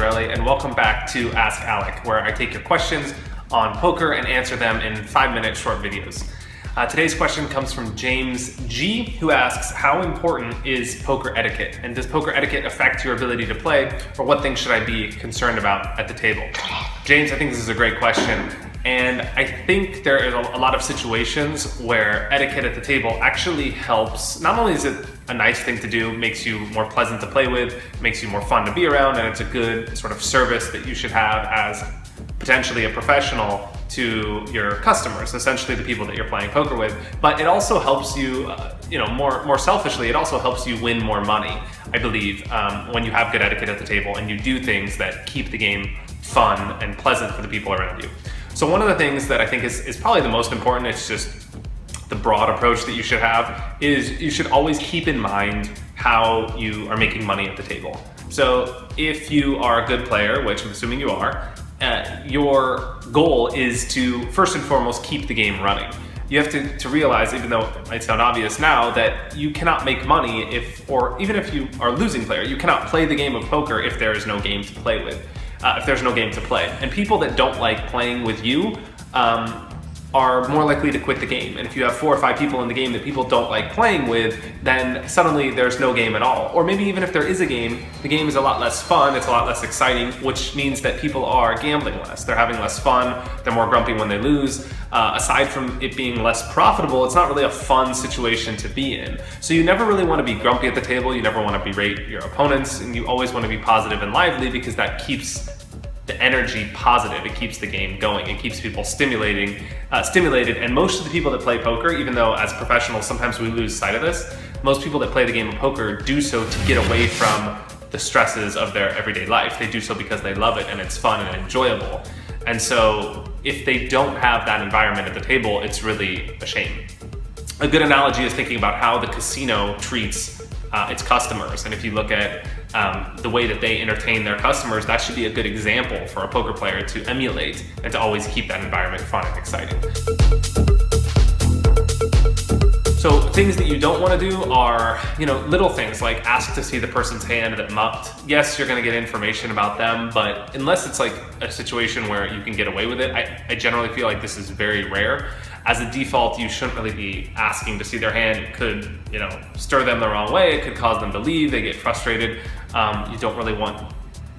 Torelli, and welcome back to Ask Alec, where I take your questions on poker and answer them in 5-minute short videos. Today's question comes from James G, who asks, how important is poker etiquette? And does poker etiquette affect your ability to play, or what things should I be concerned about at the table? James, I think this is a great question. And I think there is a lot of situations where etiquette at the table actually helps. Not only is it a nice thing to do, makes you more pleasant to play with, makes you more fun to be around, and it's a good sort of service that you should have as potentially a professional to your customers, essentially the people that you're playing poker with. But it also helps you, more selfishly, it also helps you win more money, I believe, when you have good etiquette at the table and you do things that keep the game fun and pleasant for the people around you. So one of the things that I think is probably the most important, it's just the broad approach that you should have, is you should always keep in mind how you are making money at the table. So if you are a good player, which I'm assuming you are, your goal is to first and foremost keep the game running. You have to realize, even though it might sound obvious now, that you cannot make money even if you are a losing player, you cannot play the game of poker if there is no game to play with. If there's no game to play. And people that don't like playing with you are more likely to quit the game. And if you have 4 or 5 people in the game that people don't like playing with, then suddenly there's no game at all. Or maybe even if there is a game, the game is a lot less fun, it's a lot less exciting, which means that people are gambling less. They're having less fun, they're more grumpy when they lose. Aside from it being less profitable, it's not really a fun situation to be in. So you never really want to be grumpy at the table, you never want to berate your opponents, and you always want to be positive and lively, because that keeps the energy positive, it keeps the game going, it keeps people stimulated, and most of the people that play poker, even though as professionals sometimes we lose sight of this, most people that play the game of poker do so to get away from the stresses of their everyday life. They do so because they love it and it's fun and enjoyable. And so if they don't have that environment at the table, it's really a shame. A good analogy is thinking about how the casino treats its customers. And if you look at the way that they entertain their customers, that should be a good example for a poker player to emulate and to always keep that environment fun and exciting. So things that you don't want to do are, little things like ask to see the person's hand that mucked. Yes, you're going to get information about them, but unless it's like a situation where you can get away with it, I generally feel like this is very rare. As a default, you shouldn't really be asking to see their hand. It could, stir them the wrong way. It could cause them to leave. They get frustrated. You don't really want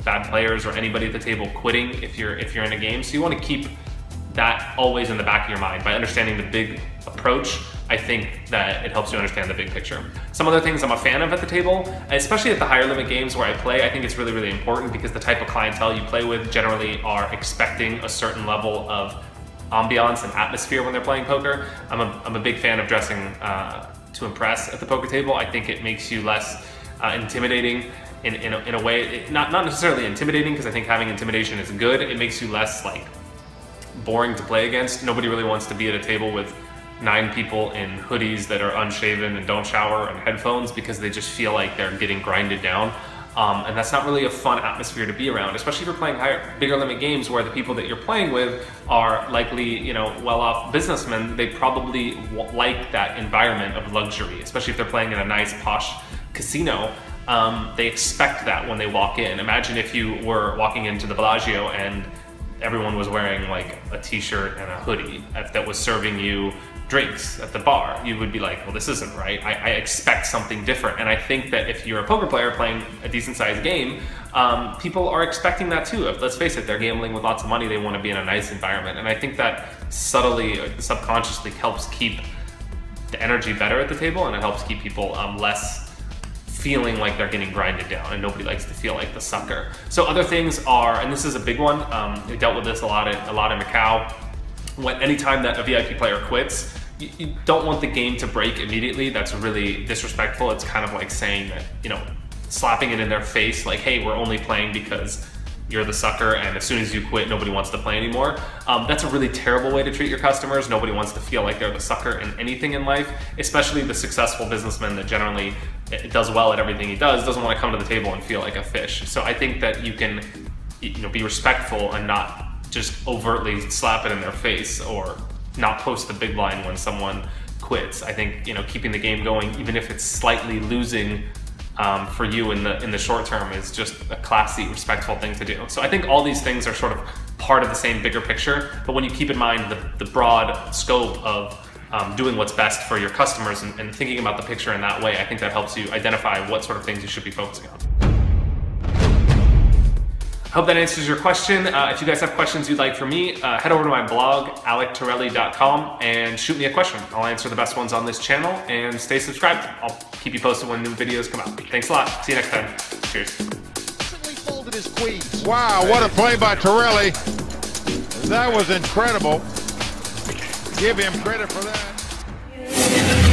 bad players or anybody at the table quitting if you're in a game. So you want to keep that always in the back of your mind. By understanding the big approach, I think that it helps you understand the big picture. Some other things I'm a fan of at the table, especially at the higher limit games where I play, I think it's really, really important, because the type of clientele you play with generally are expecting a certain level of ambiance and atmosphere when they're playing poker. I'm a big fan of dressing to impress at the poker table. I think it makes you less intimidating in a way, not necessarily intimidating, because I think having intimidation is good. It makes you less boring to play against. Nobody really wants to be at a table with 9 people in hoodies that are unshaven and don't shower and headphones, because they just feel like they're getting grinded down. And that's not really a fun atmosphere to be around, especially if you're playing bigger limit games where the people that you're playing with are likely, well-off businessmen. They probably like that environment of luxury, especially if they're playing in a nice, posh casino. They expect that when they walk in. Imagine if you were walking into the Bellagio and everyone was wearing like a t-shirt and a hoodie that was serving you drinks at the bar. You would be like, well, this isn't right. I expect something different. And I think that if you're a poker player playing a decent sized game, people are expecting that too. Let's face it, they're gambling with lots of money. They want to be in a nice environment. And I think that subtly, or subconsciously helps keep the energy better at the table, and it helps keep people less feeling like they're getting grinded down, and nobody likes to feel like the sucker. So other things are, and this is a big one, we dealt with this a lot in Macau. Anytime that a VIP player quits, you don't want the game to break immediately. That's really disrespectful. It's kind of like saying that, slapping it in their face, like, hey, we're only playing because you're the sucker, and as soon as you quit, nobody wants to play anymore. That's a really terrible way to treat your customers. Nobody wants to feel like they're the sucker in anything in life, especially the successful businessman that generally does well at everything he doesn't want to come to the table and feel like a fish. So I think that you can be respectful and not just overtly slap it in their face, or not post the big line when someone quits. I think keeping the game going, even if it's slightly losing for you in the short term is just a classy, respectful thing to do. So I think all these things are sort of part of the same bigger picture, but when you keep in mind the broad scope of doing what's best for your customers and thinking about the picture in that way, I think that helps you identify what sort of things you should be focusing on. Hope that answers your question. If you guys have questions you'd like from me, head over to my blog, alectorelli.com, and shoot me a question. I'll answer the best ones on this channel, and stay subscribed. I'll keep you posted when new videos come out. Thanks a lot. See you next time. Cheers. Wow, what a play by Torelli. That was incredible. Give him credit for that.